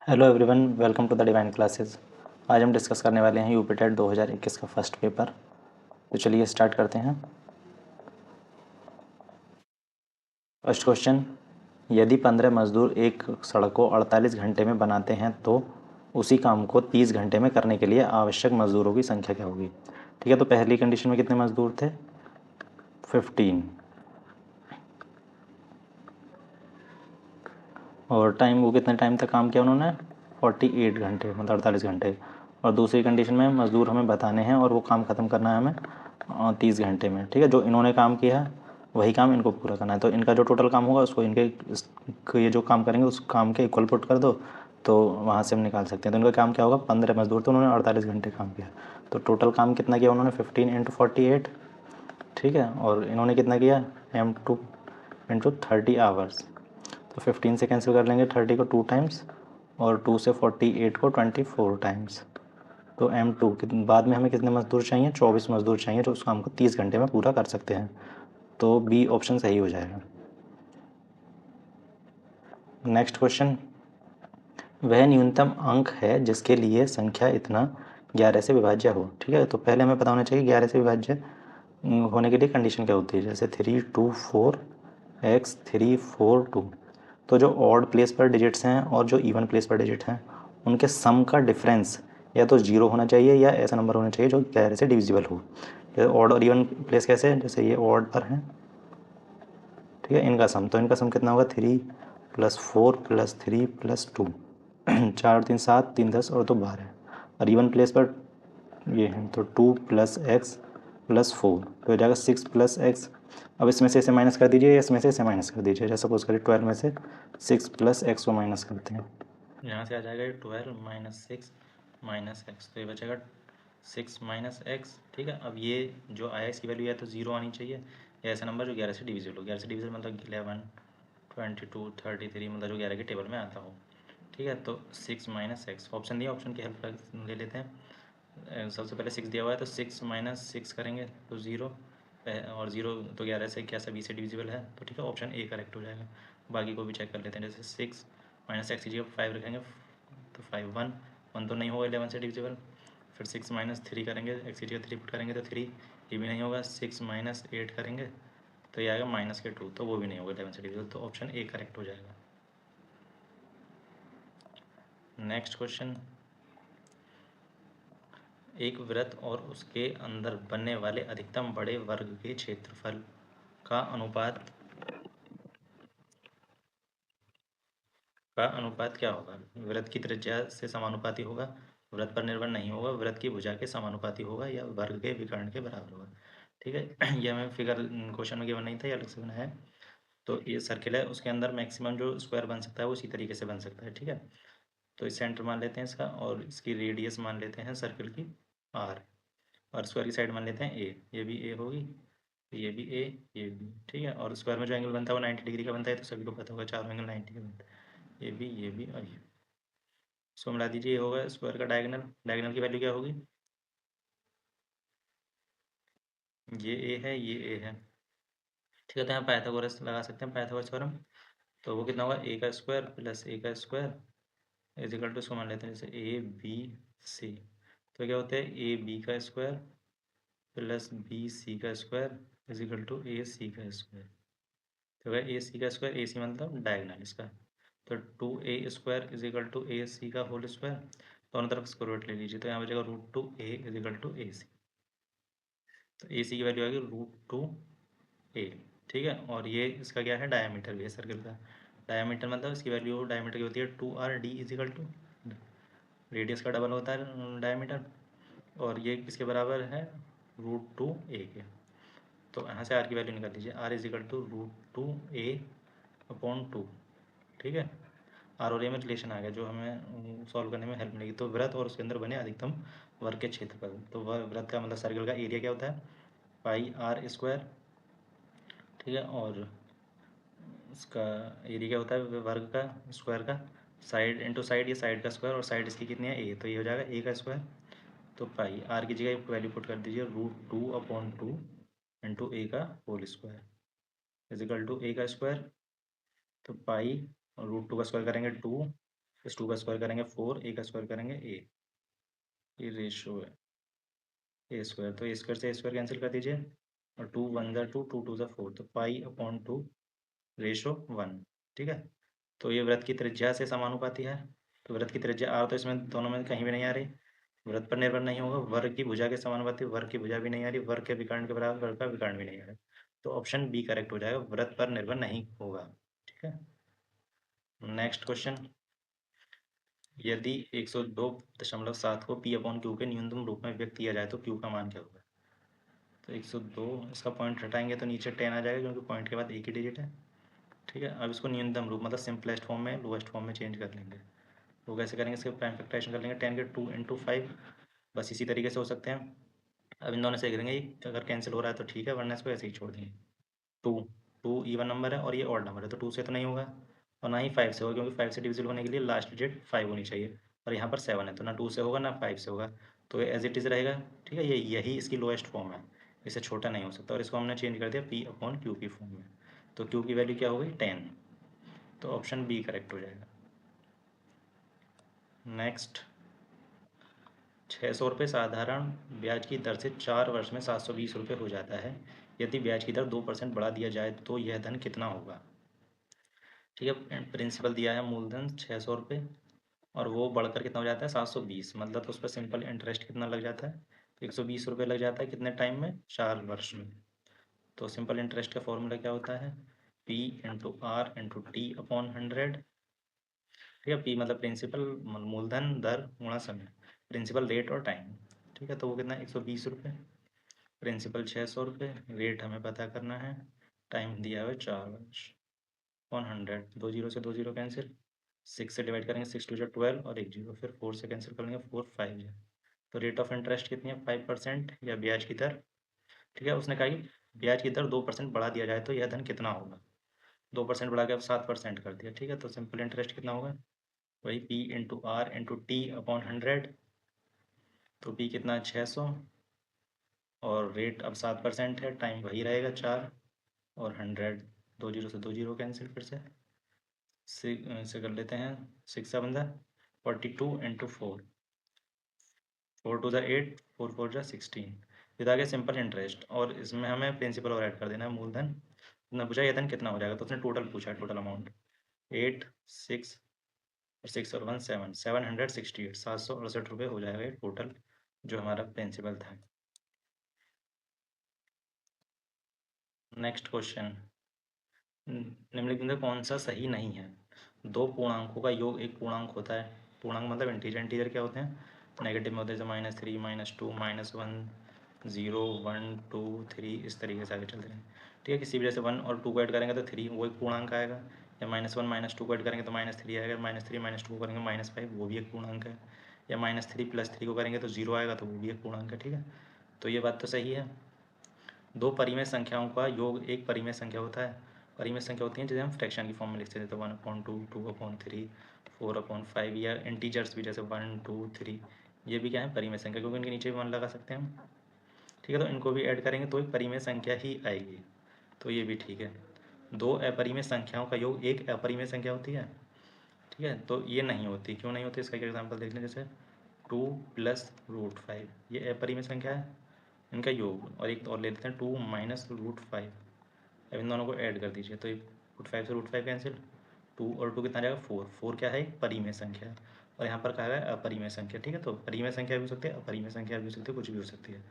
Hello everyone, welcome to the divine classes. आज हम discuss करने वाले हैं यूपी टेट 2021 का फर्स्ट पेपर। तो चलिए स्टार्ट करते हैं। फर्स्ट क्वेश्चन, यदि 15 मजदूर एक सड़क को 48 घंटे में बनाते हैं तो उसी काम को 30 घंटे में करने के लिए आवश्यक मजदूरों की संख्या क्या होगी। ठीक है, तो पहली कंडीशन में कितने मजदूर थे? 15। और टाइम, वो कितने टाइम तक काम किया उन्होंने? 48 घंटे, मतलब 48 घंटे। और दूसरी कंडीशन में मज़दूर हमें बताने हैं और वो काम ख़त्म करना है हमें 30 घंटे में। ठीक है, जो इन्होंने काम किया है वही काम इनको पूरा करना है। तो इनका जो टोटल काम होगा उसको ये जो काम करेंगे उस काम के इक्वल पुट कर दो, तो वहाँ से हम निकाल सकते हैं। तो इनका काम क्या होगा? 15 मजदूर, तो उन्होंने 48 घंटे काम किया। तो टोटल काम कितना किया उन्होंने? 15 × 48। ठीक है, और इन्होंने कितना किया? M2 × 30 hours. तो 15 से कैंसिल कर लेंगे 30 को 2 टाइम्स, और 2 से 48 को 24 टाइम्स। तो M2 बाद में हमें कितने मजदूर चाहिए? 24 मजदूर चाहिए जो उस काम को 30 घंटे में पूरा कर सकते हैं। तो बी ऑप्शन सही हो जाएगा। नेक्स्ट क्वेश्चन, वह न्यूनतम अंक है जिसके लिए संख्या इतना 11 से विभाज्य हो। ठीक है, तो पहले हमें पता होना चाहिए 11 से विभाज्य होने के लिए कंडीशन क्या होती है। जैसे 3 2 4 x 3 4 2। तो जो ऑड प्लेस पर डिजिट्स हैं और जो इवन प्लेस पर डिजिट हैं उनके सम का डिफरेंस या तो 0 होना चाहिए या ऐसा नंबर होना चाहिए जो 11 से डिविजिबल हो। ऑड और इवन प्लेस कैसे है? जैसे ये ऑड पर हैं, ठीक है, इनका सम, तो इनका सम कितना होगा? 3 + 4 + 3 + 2 4 3 7 3 10 और 2 12। और इवन प्लेस पर ये है तो 2 + x + 4 तो हो जाएगा 6 + x। अब इसमें से इसे माइनस कर दीजिए या इसमें से इसे माइनस कर दीजिए। जैसे सपोज करिए 12 में से 6 + x को माइनस करते हैं, यहाँ से आ जाएगा 12 - 6 - x, तो ये बचेगा 6 - x। ठीक है, अब ये जो आया इसकी वैल्यू या तो 0 आनी चाहिए या ऐसा नंबर जो 11 से डिविजिबल हो। 11 से डिविजिबल मतलब 11 22 33, मतलब जो 11 के टेबल में आता हो। ठीक है, तो 6 - x ऑप्शन दिया, ऑप्शन की हेल्प ले लेते हैं। सबसे पहले 6 दिया हुआ है तो 6 - 6 करेंगे तो 0, और 0 तो 11 से क्या सभी से डिविजिबल है, तो ठीक है ऑप्शन ए करेक्ट हो जाएगा। बाकी को भी चेक कर लेते हैं। जैसे 6 - x की जगह 5 रखेंगे तो 5 1 तो नहीं होगा 11 से डिविजिबल। फिर 6 - 3 करेंगे, x की जगह 3 पुट करेंगे तो 3, ये भी नहीं होगा। 6 - 8 करेंगे तो ये आएगा -2, तो वो भी नहीं होगा 11 से डिविजिबल, तो ऑप्शन ए करेक्ट हो जाएगा। नेक्स्ट क्वेश्चन, एक वृत्त और उसके अंदर बनने वाले अधिकतम बड़े वर्ग के क्षेत्रफल का अनुपात क्या होगा? वृत्त की त्रिज्या से समानुपाती होगा, वृत्त पर निर्भर नहीं होगा, वृत्त की भुजा के समानुपाती होगा, या वर्ग के विकर्ण के बराबर होगा। ठीक है, ये हमें फिगर क्वेश्चन में गिवन नहीं था, ये अलग से बनाया है। तो ये सर्किल है, उसके अंदर मैक्सिमम जो स्क्वायर बन सकता है वो इसी तरीके से बन सकता है। ठीक है, तो इस सेंटर मान लेते हैं इसका, और इसकी रेडियस मान लेते हैं सर्किल की r, और स्क्वायर की साइड मान लेते हैं a। ये भी a होगी, ये भी a, ये भी। ठीक है, और स्क्वायर में जो एंगल बनता है वो 90 डिग्री का बनता है, तो सभी को पता होगा चारों एंगल 90 का बनता है। ये भी और ये। इसको मिला दीजिए, ये होगा स्क्वायर का डायगोनल। डायगोनल की वैल्यू क्या होगी? ये a है, ये a है। ठीक है, तो यहाँ पाइथागोरस लगा सकते हैं, पाइथागोरस थ्योरम। तो वो कितना होगा? a का स्क्वायर प्लस a का स्क्वायर इज इक्वल टू, इसको मान लेते हैं जैसे a b c। तो क्या होता है? a b का स्क्वायर प्लस b c का square is equal to a c का स्क्वायर। तो अगर ए सी का स्क्वायर, ए सी मतलब डायगनल इसका, तो 2a² इज इक्वल टू ए सी का होल स्क्वायर। दोनों तरफ स्क्वायर रूट ले लीजिए, तो यहाँ बचेगा √2a इज इक्वल टू ए सी। तो ए सी की वैल्यू आएगी √2a। ठीक है, और ये इसका क्या है? डायमीटर भी है सर्कल का। डायमीटर मतलब इसकी वैल्यू डायमीटर की होती है 2r/d is equal to, radius का डबल होता है डायमीटर, और ये किसके बराबर है? √2a के। तो यहाँ से आर की वैल्यू निकाल लीजिए, r is equal to √2a/2। ठीक है, आर और ए में रिलेशन आ गया जो हमें सॉल्व करने में हेल्प मिलेगी। तो वृत्त और उसके अंदर बने अधिकतम वर्ग के क्षेत्रफल, तो वह वृत्त का मतलब सर्कल का एरिया क्या होता है? πr²। ठीक है, और इसका एरिया क्या होता है? वर्ग का स्क्वायर का, साइड इंटू साइड, ये साइड का स्क्वायर, और साइड इसकी कितनी है? ए, तो ये हो जाएगा ए का स्क्वायर। तो पाई आर की जगह वैल्यू पुट कर दीजिए, √2/2 इंटू ए का whole square is equal to a का स्क्वायर। तो पाई, और √2 का स्क्वायर करेंगे 2, इस 2 का स्क्वायर करेंगे 4, ए का स्क्वायर करेंगे ए, ये रेशो है ए स्क्वायर, तो ए स्क्वायर से ए स्क्वायर कैंसिल कर दीजिए और 2 1 ज़ा 2, 2 2 ज़ा 4, तो पाई/2 रेशो 1, ठीक है। तो ये वृत्त की त्रिज्या से समानुपाती है, तो वृत्त की त्रिज्या r, तो इसमें दोनों में कहीं भी नहीं आ रही, वृत्त पर निर्भर नहीं होगा, वर्ग की भुजा के समानुपाती, वर्ग की भुजा भी नहीं आ रही, वर्ग के विकर्ण के बराबर, वर्ग का विकर्ण भी नहीं आ रहा, तो ऑप्शन बी करेक्ट हो जाएगा, वृत्त पर निर्भर नहीं होगा, ठीक है। नेक्स्ट क्वेश्चन, यदि 102.7 को p/q के न्यूनतम रूप में व्यक्त किया जाए तो q का मान क्या होगा। तो 102, इसका पॉइंट हटाएंगे तो नीचे 10 आ जाएगा, क्योंकि पॉइंट के बाद एक ही डिजिट है, ठीक है। अब इसको न्यूनतम रूप मतलब सिंपलेस्ट फॉर्म में लोएस्ट फॉर्म में चेंज कर लेंगे, वो कैसे करेंगे, इसके प्राइम फैक्टराइजेशन कर लेंगे, 10 के 2 × 5, बस इसी तरीके से हो सकते हैं। अब इन दोनों से करेंगे, अगर कैंसिल हो रहा है तो ठीक है, वरना इसको ऐसे ही छोड़ देंगे। 2 इवन नंबर है और ये ऑड नंबर है, तो 2 से तो नहीं होगा और ना ही 5 से होगा, क्योंकि 5 से डिविजिबल होने के लिए लास्ट डिजिट 5 होनी चाहिए, और यहाँ पर 7 है, तो ना 2 से होगा ना 5 से होगा, तो ये एज इट इज़ रहेगा, ठीक है। ये यही इसकी लोएस्ट फॉर्म है, इससे छोटा नहीं हो सकता, और इसको हमने चेंज कर दिया p/q की फॉर्म में, तो q की वैल्यू क्या हो गई 10, तो ऑप्शन बी करेक्ट हो जाएगा। नेक्स्ट, 600 रुपये साधारण ब्याज की दर से 4 वर्ष में 720 रुपये हो जाता है, यदि ब्याज की दर 2% बढ़ा दिया जाए तो यह धन कितना होगा, ठीक है। प्रिंसिपल दिया है मूलधन 600 रुपये और वो बढ़कर कितना हो जाता है 720, मतलब तो उस पर सिंपल इंटरेस्ट कितना लग जाता है, 120 रुपये लग जाता है, कितने टाइम में, 4 वर्ष में। तो सिंपल इंटरेस्ट का फॉर्मूला क्या होता है, P/R/T/100, ठीक है। P मतलब प्रिंसिपल, मूलधन, दर गुणा समय, प्रिंसिपल रेट और टाइम, ठीक है। तो वो कितना 120 रुपये, प्रिंसिपल 600 रुपये, रेट हमें पता करना है, टाइम दिया हुआ है 4 वर्ष, 100, 2 जीरो से 2 जीरो कैंसिल, 6 से डिवाइड करेंगे, 6 2 जो 12 और 1 जीरो, फिर 4 से कैंसिल कर लेंगे, 4 5 है, तो रेट ऑफ इंटरेस्ट कितनी है 5%, या ब्याज की दर, ठीक है। उसने कहा कि ब्याज की दर 2% बढ़ा दिया जाए तो यह धन कितना होगा, 2% बढ़ा के अब 7% कर दिया, ठीक है। तो सिंपल इंटरेस्ट कितना होगा, वही P/R/T/100, तो P कितना 600 और रेट अब 7% है, टाइम वही रहेगा 4 और 100, 2 जीरो से 2 जीरो कैंसिल, फिर से कर लेते हैं, 6 7 42 × 4, 4 2 8, 4 4 16, फिर आगे सिंपल इंटरेस्ट, और इसमें हमें प्रिंसिपल और ऐड कर देना है, मूलधन ना पूछा, यह धन कितना हो जाएगा, तो उसने टोटल पूछा है, टोटल अमाउंट 8 6 और 6 और 1 7, 768, 768 रुपये हो जाएगा ये टोटल जो हमारा प्रिंसिपल था। नेक्स्ट क्वेश्चन, निम्नलिखित में कौन सा सही नहीं है, दो पूर्णांकों का योग एक पूर्णांक होता है, पूर्णांक मतलब इंटीजर, इंटीजर क्या होते हैं, नेगेटिव में होते हैं, -3 -2 -1 0 1 2 3, इस तरीके से आगे चलते हैं, ठीक है। किसी वजह से 1 और 2 को ऐड करेंगे तो 3, वो एक पूर्णांक आएगा, या -1 -2 को ऐड करेंगे तो -3 आएगा, -3 -2 को करेंगे -5, वो भी एक पूर्णांक है, या -3 + 3 को करेंगे तो 0 आएगा, तो वो भी एक पूर्णांक है, ठीक है। तो ये बात तो सही है, दो परिमेय संख्याओं का योग एक परिमेय संख्या होता है, परिमेय संख्या होती है जिसे हम फ्रैक्शन की फॉर्म में लिखते थे, तो 1/2 2/3 4/5, या इंटीजर्स भी जैसे 1 2 3, ये भी क्या है परिमेय संख्या, क्योंकि इनके नीचे भी 1 लगा सकते हैं हम, ठीक है। तो इनको भी ऐड करेंगे तो एक परिमेय संख्या ही आएगी, तो ये भी ठीक है। दो अपरिमेय संख्याओं का योग एक अपरिमेय संख्या होती है, ठीक है। तो ये नहीं होती, क्यों नहीं होती, इसका एक एग्जाम्पल देख लें, जैसे 2 + √5, ये अपरिमेय संख्या है, इनका योग, और एक और ले लेते हैं 2 - √5, अब इन दोनों को ऐड कर दीजिए, तो ये √5 से √5 कैंसिल, 2 और 2 कितना जाएगा 4, 4 क्या है एक परिमेय संख्या, और यहाँ पर कहा गया है अपरिमेय संख्या, ठीक है। तो परिमेय संख्या भी हो सकती है, अपरिमेय संख्या भी हो सकती है, कुछ भी हो सकती है,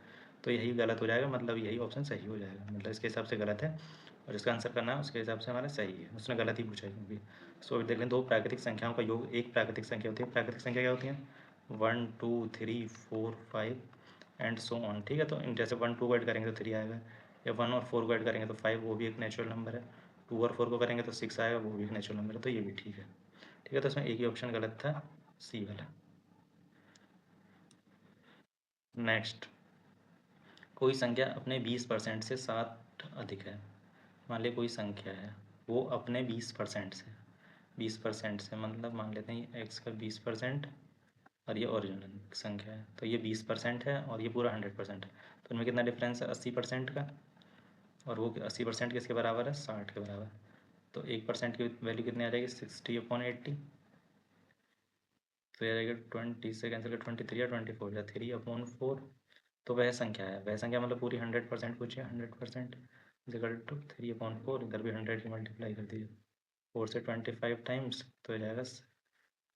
तो यही गलत हो जाएगा, मतलब यही ऑप्शन सही हो जाएगा, मतलब इसके हिसाब से गलत है, और जिसका आंसर करना है उसके हिसाब से हमारा सही है, उसने गलत ही पूछा है क्योंकि। सो अभी देख लें, दो प्राकृतिक संख्याओं का योग एक प्राकृतिक संख्या होती है, प्राकृतिक संख्या क्या होती है 1 2 3 4 5 एंड सो ऑन, ठीक है। तो जैसे 1 2 को ऐड करेंगे तो 3 आएगा, या 1 और 4 को ऐड करेंगे तो 5, वो भी एक नेचुरल नंबर है, 2 और 4 को करेंगे तो 6 आएगा, वो भी एक नेचुरल नंबर है, तो ये भी ठीक है, ठीक है। तो इसमें एक ही ऑप्शन गलत था, सी वाला। नेक्स्ट, कोई संख्या अपने 20% से 60 अधिक है, मान लीजिए कोई संख्या है वो अपने 20% से, 20% से मतलब मान लेते हैं एक्स का 20%, और ये ओरिजिनल संख्या है, तो ये 20% है और ये पूरा 100% है, तो इनमें कितना डिफरेंस है 80% का, और वो 80% किसके बराबर है 60 के बराबर, तो 1% की वैल्यू कितनी आ जाएगी 60/80, तो ये रहेगा 20 से कैंसिल कर 23 या 24 या 3/4। तो वह संख्या है, वह संख्या मतलब पूरी 100% पूछिए, 100% इक्वल टू 3/4। इधर भी 100 की मल्टीप्लाई कर दीजिए 4 से 25 टाइम्स, तो हो जाएगा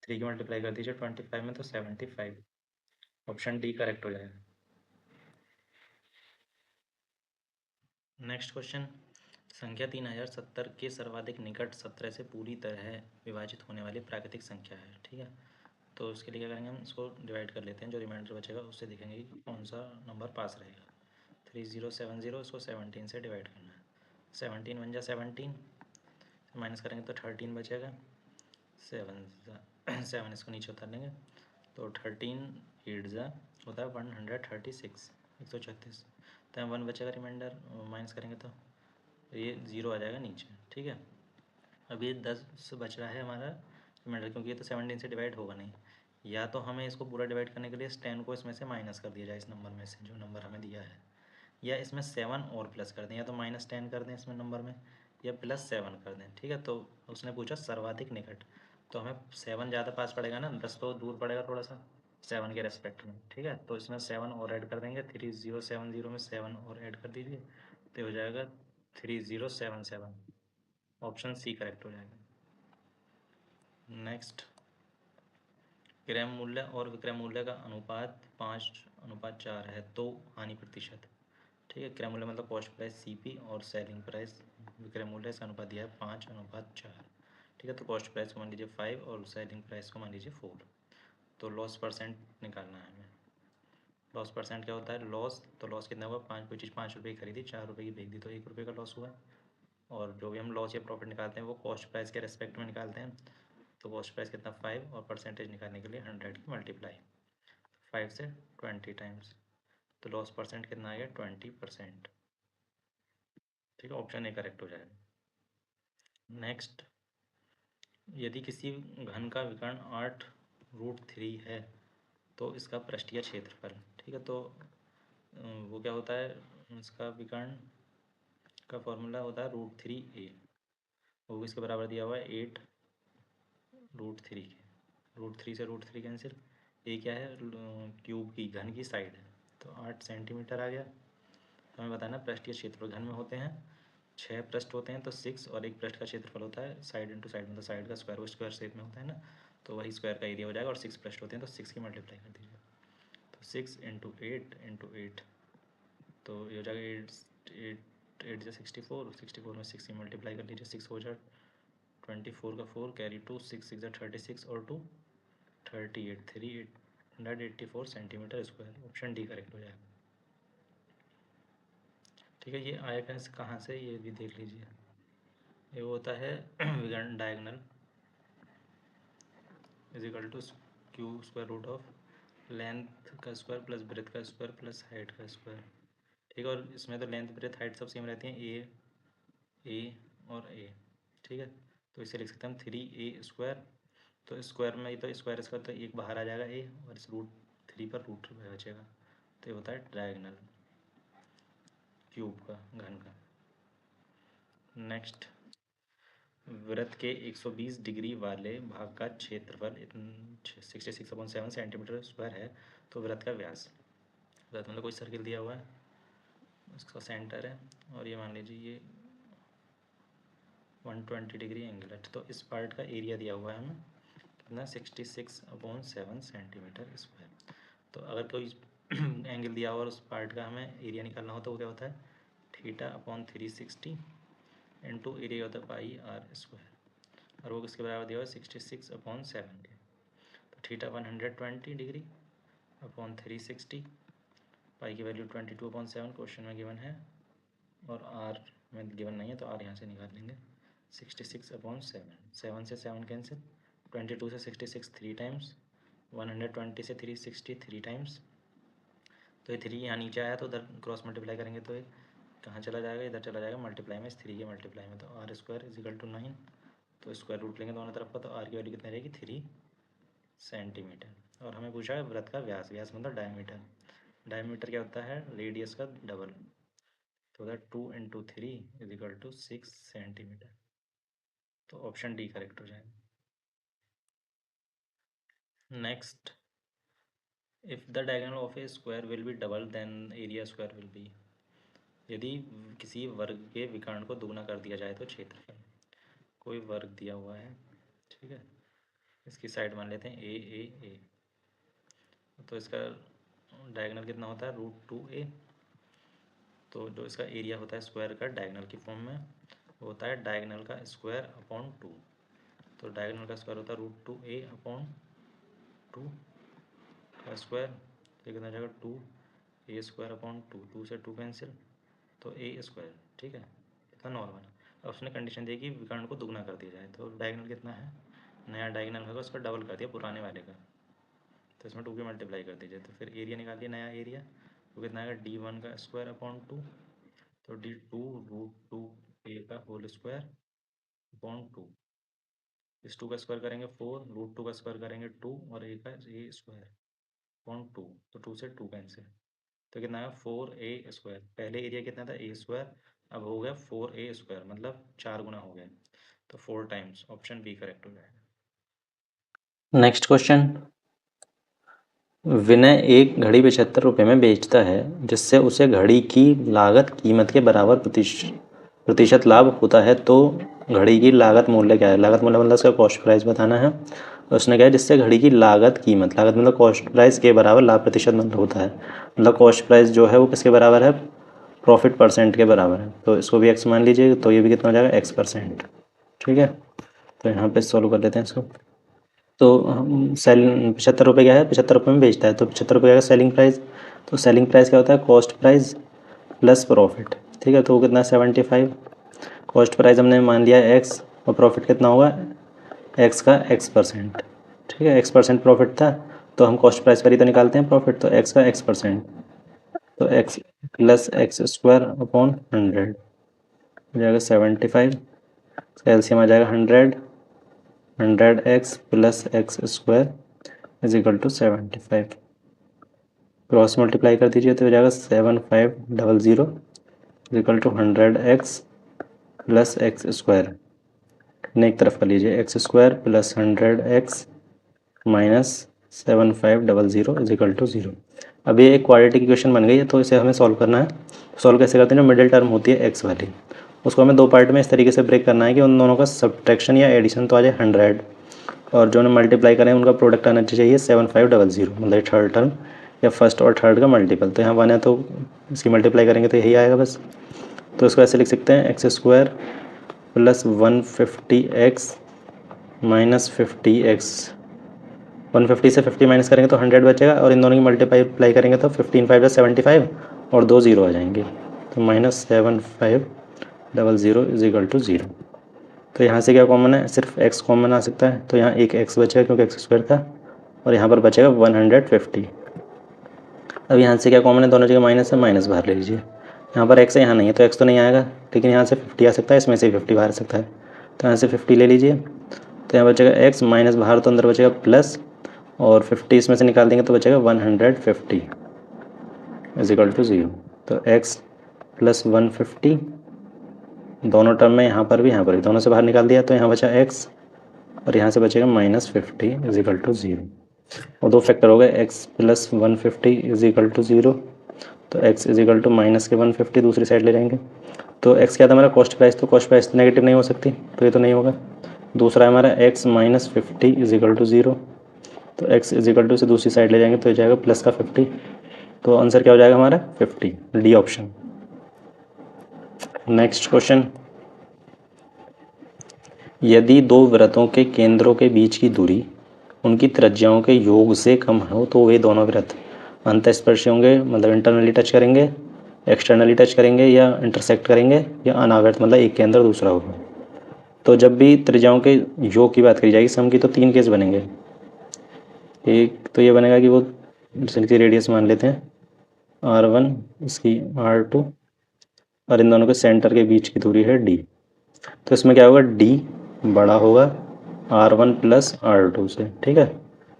3 की मल्टीप्लाई कर दीजिए 25 में, तो 75। ऑप्शन डी करेक्ट हो जाएगा। नेक्स्ट क्वेश्चन, संख्या 3070 के सर्वाधिक निकट 17 से पूरी तरह विभाजित होने वाली प्राकृतिक संख्या है, ठीक है। तो उसके लिए क्या करेंगे, हम इसको डिवाइड कर लेते हैं, जो रिमाइंडर बचेगा उससे देखेंगे कि कौन सा नंबर पास रहेगा। 3070 इसको 17 से डिवाइड करना है, 17 बन जा 17, माइनस करेंगे तो 13 बचेगा, 7 इसको नीचे उतार लेंगे, तो 13 8 जा होता है 136, 136। तो यहाँ 1 बचेगा रिमाइंडर, माइनस करेंगे तो ये 0 आ जाएगा नीचे, ठीक है। अब ये 10 बच रहा है हमारा रिमाइंडर, क्योंकि ये तो 17 से डिवाइड होगा नहीं। या तो हमें इसको पूरा डिवाइड करने के लिए इस 10 को इसमें से माइनस कर दिया जाए, इस नंबर में से जो नंबर हमें दिया है, या इसमें 7 और प्लस कर दें, या तो -10 कर दें इसमें नंबर में, या +7 कर दें, ठीक है। तो उसने पूछा सर्वाधिक निकट, तो हमें 7 ज़्यादा पास पड़ेगा ना, 10 तो दूर पड़ेगा थोड़ा सा 7 के रेस्पेक्ट में, ठीक है। तो इसमें 7 और ऐड कर देंगे, 3070 में 7 और ऐड कर दीजिए, तो हो जाएगा 3077। ऑप्शन सी करेक्ट हो जाएगा। नेक्स्ट, क्रय मूल्य और विक्रय मूल्य का अनुपात 5:4 है, तो हानि प्रतिशत, ठीक है। क्रय मूल्य मतलब कॉस्ट प्राइस CP और सेलिंग प्राइस विक्रय मूल्य, इसका अनुपात दिया है 5:4, ठीक है। तो कॉस्ट प्राइस को मान लीजिए 5 और सेलिंग प्राइस को मान लीजिए 4। तो लॉस परसेंट निकालना है हमें। लॉस परसेंट क्या होता है, लॉस, तो लॉस कितना हुआ, कोई चीज़ 5 रुपये की खरीदी, 4 रुपये की बेच दी, तो 1 रुपये का लॉस हुआ। और जो भी हम लॉस या प्रॉफिट निकालते हैं वो कॉस्ट प्राइस के रेस्पेक्ट में निकालते हैं। तो कॉस्ट प्राइस कितना 5, और परसेंटेज निकालने के लिए 100 की मल्टीप्लाई 5 से 20 टाइम्स, तो लॉस परसेंट कितना आ गया 20%, ठीक है। ऑप्शन ए करेक्ट हो जाएगा। नेक्स्ट, यदि किसी घन का विकर्ण 8√3 है तो इसका पृष्ठीय क्षेत्रफल, ठीक है। तो वो क्या होता है, इसका विकर्ण का फॉर्मूला होता है √3a, वो इसके बराबर दिया हुआ है 8√3 के, √3 से √3 कैंसिल, ए क्या है, क्यूब की घन की साइड है, तो 8 सेंटीमीटर आ गया। हमें बताना पृष्ठीय क्षेत्रफल, घन में होते हैं 6 पृष्ठ होते हैं, तो 6, और एक पृष्ठ का क्षेत्रफल होता है साइड इंटू साइड, मतलब साइड का स्क्वायर, वो स्क्वायर शेप में होता है ना, तो वही स्क्वायर का एरिया हो जाएगा। और 6 पृष्ठ होते हैं तो 6 की मल्टीप्लाई कर दीजिए, तो 6 × 8 तो ये हो जाएगा 8 से 64, 64 में 6 की मल्टीप्लाई कर लीजिए, 6 हो जाए 24 का 4 कैरी 2, 6 6 36 और 2 38, 384 centimetre square. Option D correct हो जाएगा, ठीक है। ये आया कहाँ से, ये भी देख लीजिए, ये होता है विकर्ण diagonal is equal to Q square root of length का स्क्वायर प्लस ब्रेथ का स्क्वायर प्लस हाइट का स्क्वायर, ठीक है। और इसमें तो लेंथ ब्रेथ हाइट सब सेम रहती हैं, ए और ए, ठीक है। तो इसे लिख सकते हैं हम 3a², तो स्क्वायर में तो स्क्वायर इसका तो एक बाहर आ जाएगा ए, और इस √3 पर रूट बचेगा, तो ये होता है डायगोनल क्यूब का, घन का। नेक्स्ट, वृत्त के 120 डिग्री वाले भाग का क्षेत्रफल 66/7 सेंटीमीटर स्क्वायर है, तो वृत्त का व्यास, वृत्त मतलब कोई सर्किल दिया हुआ है, उसका सेंटर है, और ये मान लीजिए ये 120 डिग्री एंगल है, तो इस पार्ट का एरिया दिया हुआ है हमें कितना, 66/7 सेंटीमीटर स्क्वायर। तो अगर कोई एंगल दिया हुआ और उस पार्ट का हमें एरिया निकालना हो तो वो क्या होता है, θ/360 इंटू एरिया होता है πr², और वो किसके बराबर दिया हुआ है 66/7 के। तो थीटा 120 डिग्री अपॉन 360, पाई की वैल्यू 22/7 क्वेश्चन में गिवन है, और आर में गिवन नहीं है, तो आर यहाँ से निकाल लेंगे 66/7, 7 से 7 कैंसिल, 22 से 66 3 टाइम्स, 120 से 360 3 टाइम्स, तो ये 3 यहाँ नीचे आया तो उधर क्रॉस मल्टीप्लाई करेंगे तो ये कहाँ चला जाएगा, इधर चला जाएगा मल्टीप्लाई में, इस 3 के मल्टीप्लाई में, तो r² इज इक्वल टू 9, तो स्क्वायर रूट लेंगे दोनों तरफ का, तो r की वैल्यू कितनी रहेगी 3 सेंटीमीटर। और हमें पूछा है वृत्त का व्यास, व्यास मतलब डायमीटर, डायमीटर क्या होता है, रेडियस का डबल, तो होता है 2 × 3 इज इक्वल टू 6 सेंटीमीटर, तो ऑप्शन डी करेक्ट हो जाएगा। Next, if the diagonal of a square will be double then area square will be. यदि किसी वर्ग के विकर्ण को दुगना कर दिया जाए तो क्षेत्रफल। कोई वर्ग दिया हुआ है, ठीक है, इसकी साइड मान लेते हैं ए, तो इसका डायगोनल कितना होता है √2a। तो जो इसका एरिया होता है स्क्वायर का डायगोनल की फॉर्म में वो होता है डायगोनल का स्क्वायर अपॉन 2। तो डायगोनल का स्क्वायर होता है √2a अपॉन 2 का स्क्वायर, तो कितना जाएगा 2a स्क्वायर अपॉन 2 से 2 कैंसिल, तो a स्क्वायर, ठीक है, इतना नॉर्मल। अब उसने कंडीशन दी कि विकर्ण को दुगना कर दिया जाए, तो डायगोनल कितना है, नया डायगोनल होगा उसका डबल कर दिया पुराने वाले का, तो इसमें 2 की मल्टीप्लाई कर दीजिए, तो फिर एरिया निकालिए नया एरिया, तो कितना आएगा d1 का स्क्वायर अपॉन 2, तो d2 √2a का होल स्क्वायर अपॉन 2, इस 2 का स्क्वायर करेंगे 4, √2 का स्क्वायर करेंगे 2 और a का a स्क्वायर अपॉन 2, तो 2 से 2 कैंसिल, तो कितना आएगा 4a स्क्वायर। पहले एरिया कितना था a स्क्वायर, अब हो गया 4a स्क्वायर, मतलब 4 गुना हो गया, तो 4 टाइम्स, ऑप्शन बी करेक्ट हो जाएगा। नेक्स्ट क्वेश्चन, विनय एक घड़ी 75 रुपये में बेचता है जिससे उसे घड़ी की लागत कीमत के बराबर प्रतिशत लाभ होता है, तो घड़ी की लागत मूल्य क्या है। लागत मूल्य मतलब उसका कॉस्ट प्राइस बताना है। उसने क्या है, जिससे घड़ी की लागत मतलब कॉस्ट प्राइस के बराबर लाभ प्रतिशत मतलब होता है, मतलब कॉस्ट प्राइस जो है वो किसके बराबर है, प्रॉफिट परसेंट के बराबर है, तो इसको भी एक्स मान लीजिए, तो ये भी कितना हो जाएगा x%, ठीक है। तो यहाँ पे सॉल्व कर लेते हैं इसको। तो हम सेलिंग 75 रुपये क्या है, 75 रुपये में बेचता है, तो 75 रुपये का सेलिंग प्राइस, तो सेलिंग प्राइस क्या होता है, कॉस्ट प्राइस प्लस प्रॉफिट, ठीक है, तो वो कितना है 75। कॉस्ट प्राइस हमने मान लिया x और प्रॉफिट कितना होगा x का x%, ठीक है, x% प्रॉफिट था, तो हम कॉस्ट प्राइस पर ही तो निकालते हैं प्रॉफिट, तो x का x%, तो x प्लस x² अपॉन 100 हो जाएगा 75, एलसीएम आ जाएगा 100x plus x² is equal to 75। Cross multiply कर दीजिए तो हो जाएगा 7500 is equal to 100x plus x², एक तरफ कर लीजिए x² plus 100x minus 7500 is equal to 0। अब ये एक क्वाड्रेटिक इक्वेशन बन गई है, तो इसे हमें सॉल्व करना है। सॉल्व कैसे करते हैं, जो मिडिल टर्म होती है x वाली, उसको हमें दो पार्ट में इस तरीके से ब्रेक करना है कि उन दोनों का सब्ट्रैक्शन या एडिशन तो आ जाए 100, और जो उन्हें मल्टीप्लाई करें उनका प्रोडक्ट आना चाहिए 7500, मतलब थर्ड टर्म या फर्स्ट और थर्ड का मल्टीपल, तो यहाँ बना तो इसकी मल्टीप्लाई करेंगे तो यही आएगा बस। तो इसको ऐसे लिख सकते हैं x² plus 150x minus 50x, 150 से 50 माइनस करेंगे तो 100 बचेगा, और इन दोनों की मल्टीप्लाई करेंगे तो 15 5 75 और 2 0 आ जाएंगे, तो माइनस 7500 इज इक्वल टू 0। तो यहाँ से क्या कॉमन है, सिर्फ x कॉमन आ सकता है, तो यहाँ एक x बचेगा क्योंकि x² था, और यहाँ पर बचेगा 150। अब यहाँ से क्या कॉमन है, दोनों जगह माइनस है, माइनस बाहर ले लीजिए, यहाँ पर x है यहाँ नहीं है तो x तो नहीं आएगा, लेकिन यहाँ से 50 आ सकता है, इसमें से 50 बाहर आ सकता है, तो यहाँ से 50 ले लीजिए, तो यहाँ बचेगा x माइनस बाहर तो अंदर बचेगा प्लस, और 50 इसमें से निकाल देंगे तो बचेगा 150 इज इक्वल टू 0। तो x प्लस 150 दोनों टर्म में, यहाँ पर भी दोनों से बाहर निकाल दिया, तो यहाँ बचा x और यहाँ से बचेगा माइनस 50 इज इक्वल टू 0, और दो फैक्टर हो गए, x plus 150 is equal to 0, तो x is equal to minus के 150 दूसरी साइड ले जाएंगे। तो x क्या था हमारा, कॉस्ट प्राइस, तो कॉस्ट प्राइस नेगेटिव नहीं हो सकती, तो ये तो नहीं होगा। दूसरा हमारा x minus 50 is equal to 0, तो x इज इक्वल टू से दूसरी साइड ले जाएंगे तो हो जाएगा प्लस का 50, तो आंसर क्या हो जाएगा हमारा 50, डी ऑप्शन। नेक्स्ट क्वेश्चन, यदि दो वृत्तों के केंद्रों के बीच की दूरी उनकी त्रिज्याओं के योग से कम हो तो वे दोनों वृत्त अंतःस्पर्शी होंगे, मतलब इंटरनली टच करेंगे, एक्सटर्नली टच करेंगे, या इंटरसेक्ट करेंगे, या अनावर्त मतलब एक के अंदर दूसरा होगा। तो जब भी त्रिज्याओं के योग की बात करी जाएगी सम की, तो 3 केस बनेंगे। एक तो ये बनेगा कि वो जिनकी रेडियस मान लेते हैं r1, इसकी r2, और इन दोनों के सेंटर के बीच की दूरी है d, तो इसमें क्या होगा, d बड़ा होगा r1 प्लस r2 से, ठीक है।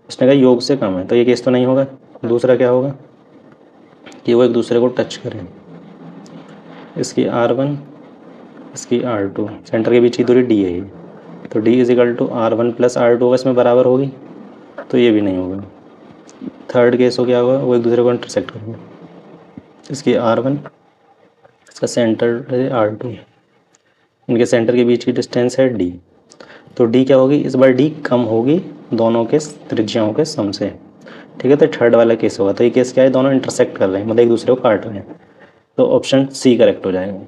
इसने कहा योग से कम है, तो ये केस तो नहीं होगा। दूसरा क्या होगा कि वो एक दूसरे को टच करें, इसकी r1 इसकी r2, सेंटर के बीच की दूरी d है ये, तो d is equal to r1 plus r2 होगा, इसमें बराबर होगी, तो ये भी नहीं होगा। थर्ड केस हो क्या होगा, वो एक दूसरे को इंटरसेक्ट करेंगे। इसकी R1, इसका सेंटर है R2, इनके सेंटर के बीच की डिस्टेंस है D। तो D क्या होगी, इस बार D कम होगी दोनों के त्रिज्याओं के सम से। ठीक है, तो थर्ड वाला केस होगा। तो ये केस क्या है, दोनों इंटरसेक्ट कर रहे हैं, मतलब एक दूसरे को काट रहे हैं। तो ऑप्शन C करेक्ट हो जाएगा।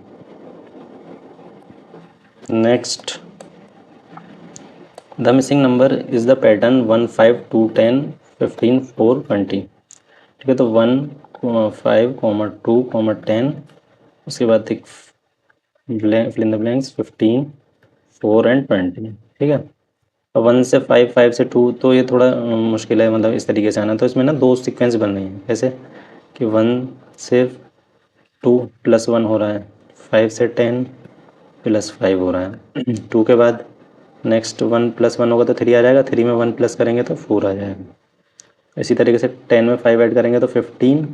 Next, the missing number is the pattern 1 5 2 10 15 4 20। ठीक है, तो 1 5 2 10, उसके बाद एक fill in the blanks 15 4 and 20। ठीक है, अब 1 से 5 5 से 2 तो ये थोड़ा मुश्किल है, मतलब इस तरीके से आना। तो इसमें ना दो सीक्वेंस बन रही हैं, कैसे कि 1 से 2 + 1 हो रहा है, 5 से 10 + 5 हो रहा है। 2 के बाद नेक्स्ट 1 + 1 होगा तो 3 आ जाएगा, 3 में 1 प्लस करेंगे तो 4 आ जाएगा। इसी तरीके से 10 में 5 ऐड करेंगे तो 15,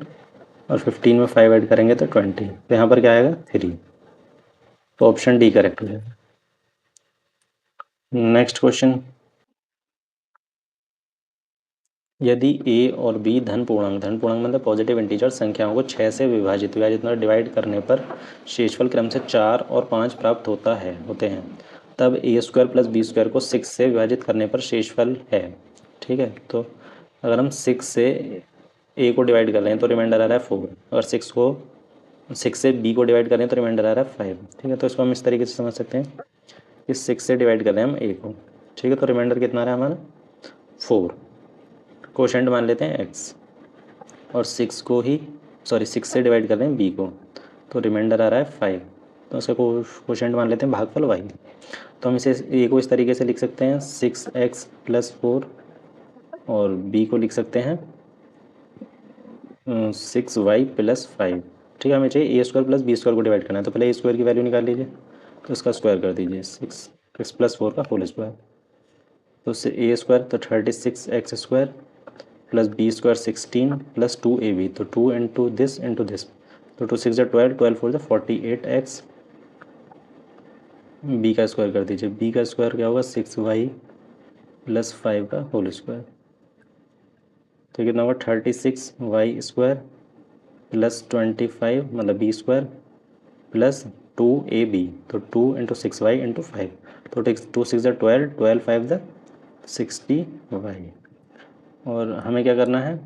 और 15 में 5 ऐड करेंगे तो 20। तो यहाँ पर क्या आएगा 3। तो ऑप्शन D करेक्ट हो जाएगा। नेक्स्ट क्वेश्चन, यदि A और B धन पूर्णांक मतलब पॉजिटिव इंटीजर संख्याओं को 6 से विभाजित मतलब डिवाइड करने पर शेषफल क्रम से 4 और 5 प्राप्त होते हैं, तब A² + B² को 6 से विभाजित करने पर शेषफल है। ठीक है, तो अगर हम 6 से A को डिवाइड कर रहे हैं तो रिमाइंडर आ रहा है 4, अगर 6 से B को डिवाइड कर रहे हैं तो रिमाइंडर आ रहा है 5। ठीक है, तो इसको हम इस तरीके से समझ सकते हैं कि 6 से डिवाइड कर रहे हैं हम A को। ठीक है, तो रिमाइंडर कितना आ रहा है हमारा 4, कोशेंट मान लेते हैं x, और 6 से डिवाइड कर रहे हैं b को, तो रिमाइंडर आ रहा है 5, तो उसका कोशेंट मान लेते हैं भागफल y। तो हम इसे a को इस तरीके से लिख सकते हैं 6x + 4, और b को लिख सकते हैं 6y + 5। ठीक है, हमें चाहिए A² + B² को डिवाइड करना है, तो पहले A² की वैल्यू निकाल लीजिए, तो इसका स्क्वायर कर दीजिए 6x + 4 का होल स्क्वायर। तो उससे A² तो 36x² + B² 16 + 2ab, तो 2 इंटू दिस, तो 2 6 12, 12 4 48x। b का स्क्वायर कर दीजिए, b का स्क्वायर क्या होगा 6y + 5 का होल स्क्वायर। तो कितना होगा 36y² + 25 मतलब b² + 2ab, तो 2 इंटू 6y इंटू 5, तो 2 6 12, 12 5 60y। और हमें क्या करना है,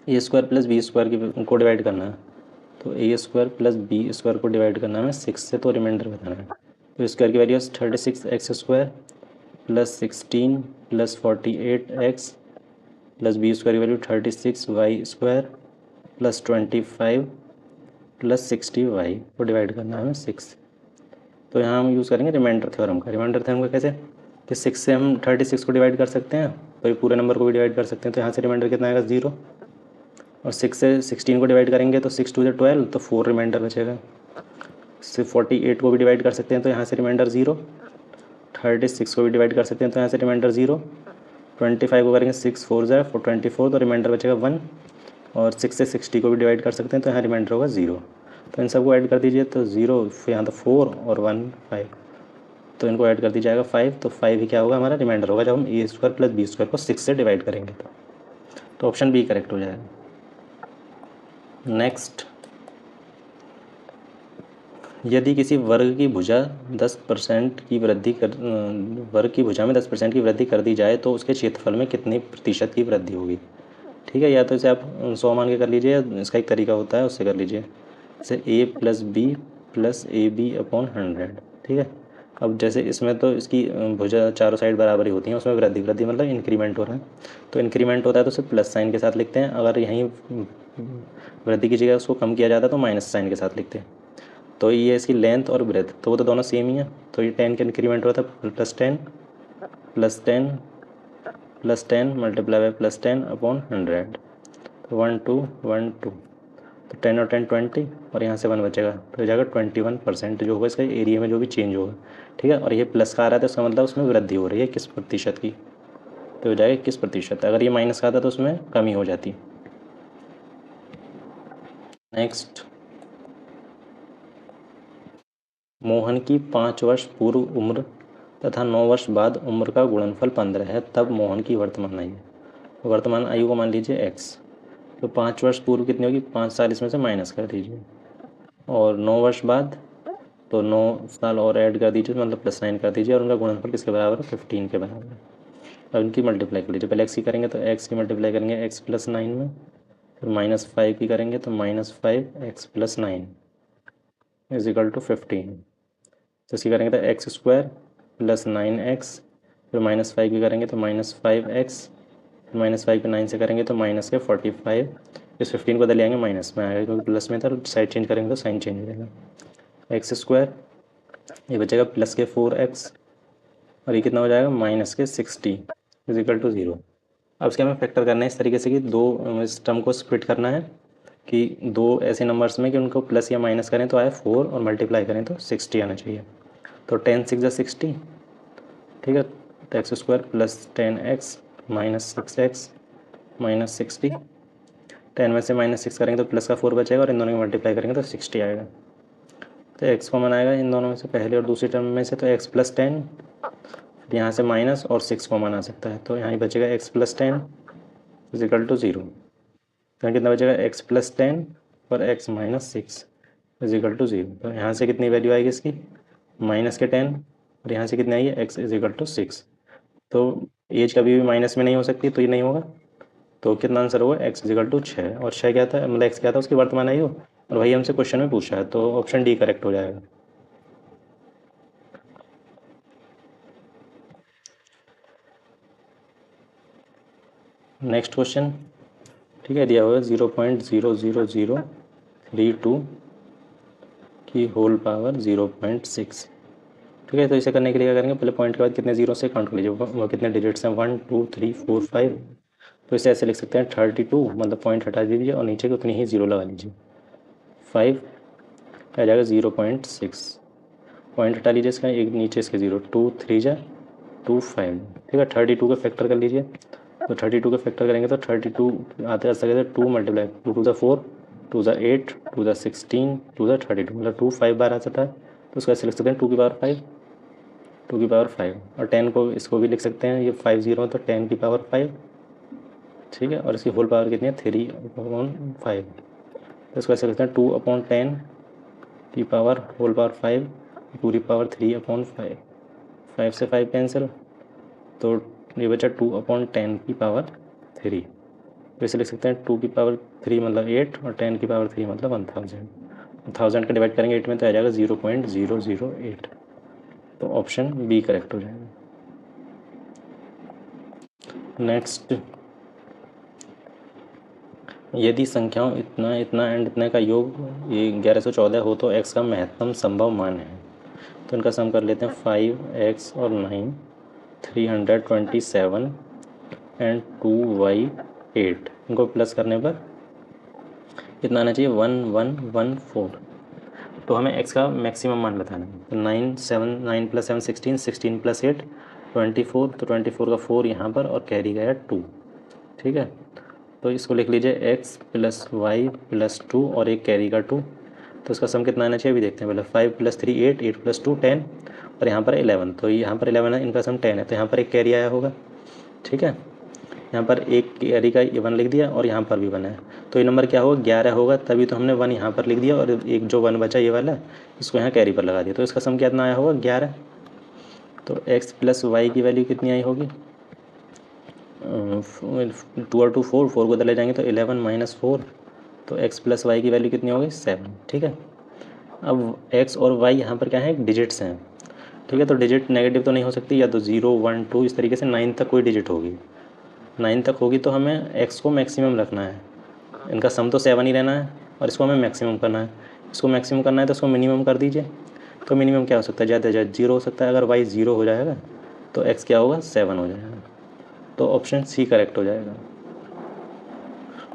A² + B² को डिवाइड करना है, तो A² + B² को डिवाइड करना है हमें 6 से, तो रिमाइंडर बताना है। तो स्क्वायर की वैल्यू 36x² + 16 + 48x + B² की वैल्यू 36y² + 25 + 60y को डिवाइड करना है हमें 6। तो यहाँ हम यूज़ करेंगे रिमाइंडर थ्योरम का। रिमाइंडर थ्योरम का कैसे कि 6 से हम 36 को डिवाइड कर सकते हैं, तो पूरे नंबर को भी डिवाइड कर सकते हैं, तो यहाँ से रिमाइंडर कितना आएगा 0। और 6 से 16 को डिवाइड करेंगे तो 6 2 12, तो 4 रिमाइंडर बचेगा। सिर्फ 48 को भी डिवाइड कर सकते हैं, तो यहाँ से रिमाइंडर 0। 36 को भी डिवाइड कर सकते हैं, तो यहाँ से रिमाइंडर 0। 25 को करेंगे 6 4 24, तो रिमाइंडर बचेगा 1। और 6 से 60 को भी डिवाइड कर सकते हैं, तो यहाँ रिमाइंडर होगा 0। तो इन सबको ऐड कर दीजिए, तो 0 फिर यहाँ तो 4 और 1 5, तो इनको ऐड कर दी जाएगा 5। तो 5 ही क्या होगा हमारा रिमाइंडर होगा जब हम A² + B² को 6 से डिवाइड करेंगे। तो ऑप्शन B करेक्ट हो जाएगा। नेक्स्ट, यदि किसी वर्ग की भुजा 10% की वृद्धि कर वर्ग की भुजा में 10% की वृद्धि कर दी जाए तो उसके क्षेत्रफल में कितने प्रतिशत की वृद्धि होगी। ठीक है, या तो इसे आप 100 मान के कर लीजिए, इसका एक तरीका होता है उससे कर लीजिए, जैसे A + B + AB/100। ठीक है, अब जैसे इसमें तो इसकी भुजा चारों साइड बराबर ही होती हैं, उसमें वृद्धि मतलब इंक्रीमेंट हो रहा है, तो इंक्रीमेंट होता है तो उसे प्लस साइन के साथ लिखते हैं। अगर यहीं वृद्धि की जगह उसको कम किया जाता है तो माइनस साइन के साथ लिखते हैं। तो ये इसकी लेंथ और ब्रेथ तो वो तो दोनों सेम ही है, तो ये 10 का इंक्रीमेंट होता है +10 +10 मल्टीप्लाई बाय +10/100, तो 1 2 1 2, तो 10 और 10 20, और यहाँ से 1 बचेगा, तो हो जाएगा 21% जो होगा इसका एरिया में जो भी चेंज होगा। ठीक है, और ये प्लस का आ रहा है तो इसका मतलब उसमें वृद्धि हो रही है किस प्रतिशत की, तो हो जाएगा 21%। अगर ये माइनस का आता तो उसमें कमी हो जाती। नेक्स्ट, मोहन की 5 वर्ष पूर्व उम्र तथा 9 वर्ष बाद उम्र का गुणनफल 15 है, तब मोहन की वर्तमान आयु। वर्तमान आयु को मान लीजिए x, तो 5 वर्ष पूर्व कितनी होगी, 5 साल इसमें से माइनस कर दीजिए, और 9 वर्ष बाद तो 9 साल और ऐड कर दीजिए, मतलब +9 कर दीजिए, और उनका गुणनफल किसके बराबर है, 15 के बराबर है। अब इनकी मल्टीप्लाई कर लीजिए, पहले x की करेंगे तो x की मल्टीप्लाई करेंगे x + 9 में, फिर -5 की करेंगे तो -5x + 9 = 15। तो इसकी करेंगे तो x² + 9x, फिर -5 की करेंगे तो -5x, फिर -5 पे 9 से करेंगे तो -45, इस 15 को ले आएंगे माइनस में आएगा क्योंकि प्लस में था, साइड चेंज करेंगे तो साइन चेंज हो जाएगा। x², ये बचेगा +4x, और ये कितना हो जाएगा -60 = 0। अब इसके हमें फैक्टर करना है इस तरीके से कि दो इस टर्म को स्प्लिट करना है कि दो ऐसे नंबर्स में कि उनको प्लस या माइनस करें तो आए 4 और मल्टीप्लाई करें तो 60 आना चाहिए। तो 10 6 60, ठीक है, तो x² + 10x -6x -60, 10 में से -6 करेंगे तो प्लस का 4 बचेगा, और इन दोनों की मल्टीप्लाई करेंगे तो 60 आएगा। तो x कॉमन आएगा इन दोनों में से, पहले और दूसरी टर्म में से, तो x + 10, यहाँ से माइनस और 6 कॉमन आ सकता है, तो यहाँ ही बचेगा x + 10 = 0। तो कितना बचेगा x + 10 और x - 6 = 0। तो यहाँ से कितनी वैल्यू आएगी इसकी, -10, और यहाँ से कितनी आई है x = 6। तो एज कभी भी माइनस में नहीं हो सकती, तो ये नहीं होगा। तो कितना आंसर होगा, x = 6, और 6 क्या था, मतलब x क्या था उसकी वर्तमान आयु, और वही हमसे क्वेश्चन में पूछा है, तो ऑप्शन डी करेक्ट हो जाएगा। नेक्स्ट क्वेश्चन, ठीक है, दिया हुआ है 0.00032 की होल पावर 0.6। ठीक है, तो इसे करने के लिए क्या करेंगे, पहले पॉइंट के बाद कितने जीरो से काउंट कर लीजिए, वो कितने डिजिट्स हैं, 1 2 3 4 5। तो इसे ऐसे लिख सकते हैं 32, मतलब पॉइंट हटा दीजिए और नीचे की उतनी ही जीरो लगा लीजिए, 5 आ जाएगा 0.6, पॉइंट हटा लीजिए इसका, एक नीचे इसके 0, 2 3 जा 2 5। ठीक है, 32 का फैक्टर कर लीजिए, तो 32 का फैक्टर करेंगे तो 32 आते आते सकते 2 × 2 × 4 2 × 8 2 × 16 2 × 32, मतलब 2 5 बार आ सकता है, तो उसको ऐसे लिख सकते हैं 2 की पावर 5, 2 की पावर 5, और 10 को इसको भी लिख सकते हैं, ये 5 0 तो 10 की पावर 5। ठीक है, और इसकी होल पावर कितनी है, 3/5, तो इसको ऐसे लिखते हैं 2/10 की पावर होल पावर 5 पूरी पावर 3/5, 5 से 5 कैंसिल, तो ये बचा 2/10 की पावर 3। तो इसे लिख सकते हैं 2 की पावर 3 मतलब 8, और 10 की पावर 3 मतलब 1000। 1000 का डिवाइड करेंगे 8 में तो आ जाएगा 0.008, तो ऑप्शन बी करेक्ट हो जाएगा। नेक्स्ट, यदि संख्याओं इतना इतना एंड इतने का योग ये 1114 हो तो x का महत्तम संभव मान है। तो इनका सम कर लेते हैं, 5x और 9 327 एंड 2y 8, इनको प्लस करने पर कितना आना चाहिए, 1114। तो हमें x का मैक्सिमम मान बताना है, तो 9 + 7 16, 16 + 8 24, तो 24 का 4 यहाँ पर और कैरी गया 2। ठीक है, तो इसको लिख लीजिए x + y + 2 और एक कैरी का 2, तो इसका सम कितना आना चाहिए अभी देखते हैं। पहले 5 + 3 8, 8 + 2 10, और यहाँ पर 11, तो यहाँ पर 11 है, इनका सम 10 है, तो यहाँ पर एक कैरी आया होगा। ठीक है, यहाँ पर एक कैरी का 1 लिख दिया और यहाँ पर भी 1 है, तो ये नंबर क्या होगा, 11 होगा, तभी तो हमने 1 यहाँ पर लिख दिया, और एक जो 1 बचा ये वाला इसको यहाँ कैरी पर लगा दिया, तो इसका सम कितना आया होगा, 11। तो x + y की वैल्यू कितनी आई होगी, 2 और 2 4, 4 को चले जाएंगे तो 11 - 4, तो x + y की वैल्यू कितनी होगी, 7। ठीक है, अब x और y यहाँ पर क्या है, डिजिट्स हैं। ठीक है, तो डिजिट नेगेटिव तो नहीं हो सकती, या तो 0 1 2 इस तरीके से 9 तक कोई डिजिट होगी, 9 तक होगी, तो हमें x को मैक्सिमम रखना है, इनका सम तो 7 ही रहना है, और इसको हमें मैक्सिमम करना है। इसको मैक्सिमम करना है तो इसको मिनिमम कर दीजिए, तो मिनिमम क्या हो सकता है, ज़्यादा से ज़्यादा 0 हो सकता है, अगर y 0 हो जाएगा तो x क्या होगा, 7 हो जाएगा, तो ऑप्शन सी करेक्ट हो जाएगा।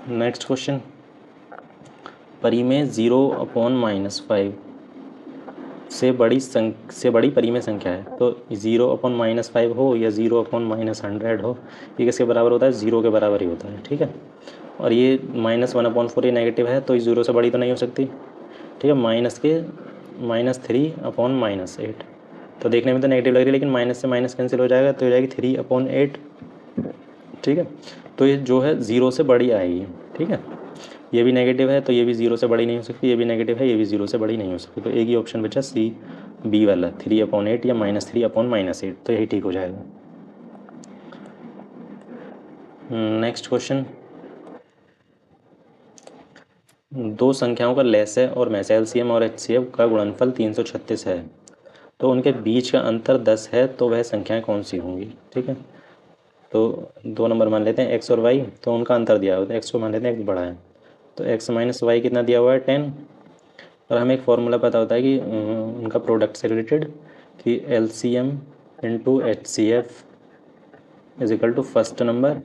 नेक्स्ट क्वेश्चन, परी में 0/-5 से बड़ी परी में संख्या है, तो 0/-5 हो या 0/-100 हो, ये किसके बराबर होता है, 0 के बराबर ही होता है। ठीक है, और ये -1/4 ये नेगेटिव है, तो इस 0 से बड़ी तो नहीं हो सकती। ठीक है, -3/-8, तो देखने में तो नेगेटिव लग रही है, लेकिन माइनस से माइनस कैंसिल हो जाएगा, तो हो जाएगी 3/8। ठीक है। तो ये जो है 0 से बड़ी आएगी, ठीक है। ये भी नेगेटिव है तो ये भी 0 से बड़ी नहीं हो सकती, ये भी नेगेटिव है ये भी 0 से बड़ी नहीं हो सकती। तो एक ही ऑप्शन बचा सी बी वाला, 3/8 या -3/-8, तो यही ठीक हो जाएगा। नेक्स्ट क्वेश्चन, दो संख्याओं का लैसे और मैसे एलसीएम और एचसीएफ का गुणनफल 336 है, तो उनके बीच का अंतर 10 है, तो वह संख्याएं कौन सी होंगी। ठीक है, तो 2 नंबर मान लेते हैं एक्स और वाई, तो उनका अंतर दिया हुआ है, एक्स को मान लेते हैं एक्स बड़ा है, तो एक्स माइनस वाई कितना दिया हुआ है 10। और हमें एक फॉर्मूला पता होता है कि उनका प्रोडक्ट से रिलेटेड, कि L C M into H C F is equal to first number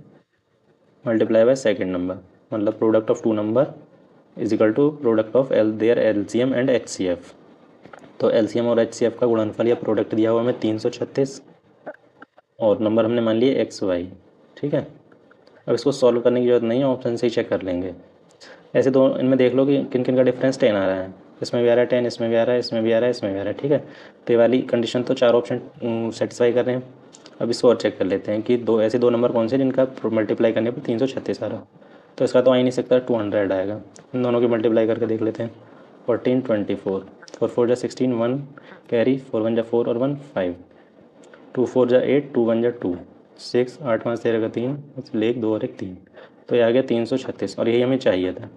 multiply by second number, मतलब product of two number is equal to product of L C M and H C F. तो L C M और H C F का गुणनफल या product दिया हुआ हमें 336, और नंबर हमने मान लिए एक्स वाई। ठीक है, अब इसको सॉल्व करने की जरूरत नहीं है, ऑप्शन से ही चेक कर लेंगे। ऐसे दो इनमें देख लो कि किन किन का डिफरेंस 10 आ रहा है, इसमें भी आ रहा है 10, इसमें भी आ रहा है, इसमें भी आ रहा है, इसमें भी आ रहा है। ठीक है, तो ये वाली कंडीशन तो 4 ऑप्शन सेटिस्फाई कर रहे हैं। अब इसको और चेक कर लेते हैं कि ऐसे दो नंबर कौन से जिनका मल्टीप्लाई करने पर 336 आ रहा। तो इसका तो आ ही नहीं सकता, 200 आएगा। इन दोनों की मल्टीप्लाई करके देख लेते हैं। 14 24, 4 4 जा 16, 1 कैरी, 4 1 जा 4 और 1 5, 2 4 जा 8, 2 1 जा 2, 6 8 5 13 का 3, इसलिए 1 2 और 1 3, तो ये आ गया 336, और यही हमें चाहिए था।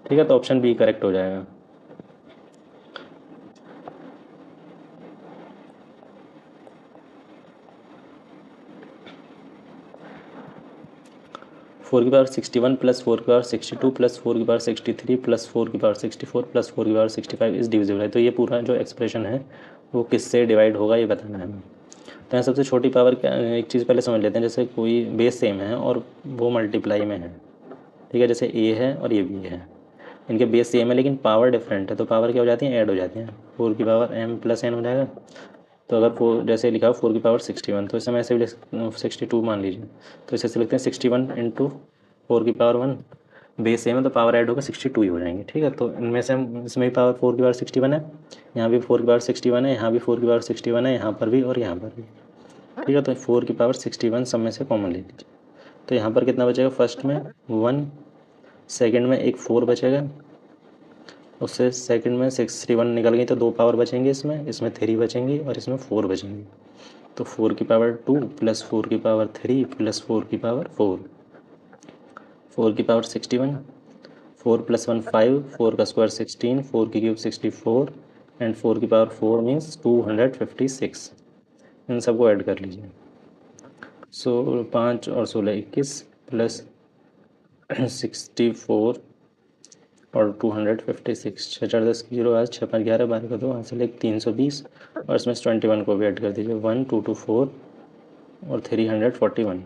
ठीक है, तो ऑप्शन बी करेक्ट हो जाएगा। फोर की पावर 61 प्लस 4 की पावर 62 प्लस 4 की पावर 63 प्लस 4 की पावर 64 प्लस 4 की पावर 65 इस डिविजिबल है। तो ये पूरा जो एक्सप्रेशन है वो किससे डिवाइड होगा ये बताना है हमें। तो यहाँ सबसे छोटी पावर क्या, एक चीज़ पहले समझ लेते हैं। जैसे कोई बेस सेम है और वो मल्टीप्लाई में है, ठीक है, जैसे ए है और ये बी है, इनके बेस सेम है लेकिन पावर डिफरेंट है, तो पावर क्या हो जाती है, ऐड हो जाती हैं। 4 की पावर m प्लस n हो जाएगा। तो अगर 4 जैसे लिखा हो 4 की पावर 61, तो इस समय ऐसे भी 62 मान लीजिए, तो इसे ऐसे लिखते हैं 61 इंटू 4 की पावर 1, बेस सेम है तो पावर ऐड होकर 62 ही हो जाएंगे। ठीक है, तो इनमें से हम इसमें भी पावर 4 की पावर 61 है, यहाँ भी 4 की पावर 61 है, यहाँ भी 4 की पावर 61 है, यहाँ पर भी और यहाँ पर भी। ठीक है, तो 4 की पावर 61 सब में से कॉमन ले लीजिए। तो यहाँ पर कितना बचेगा, फर्स्ट में 1, सेकेंड में एक 4 बचेगा, उससे सेकंड में 61 निकल गई तो 2 पावर बचेंगे, इसमें 3 बचेंगी और इसमें 4 बचेंगी। तो 4 की पावर 2 प्लस 4 की पावर 3 प्लस 4 की पावर 4, 4 की पावर 61, 4 प्लस 1 5, 4 का स्क्वायर 16, 4 की क्यूब 64 एंड 4 की पावर 4 मीन्स 256। इन सबको ऐड कर लीजिए। 5 और 16 21 प्लस 64 और 256, 6 4 10 की 0 आज 6 5 11 12 का 2 हासिल 1 320, और इसमें 21 को भी ऐड कर दीजिए। 1 2 2 4 और 341,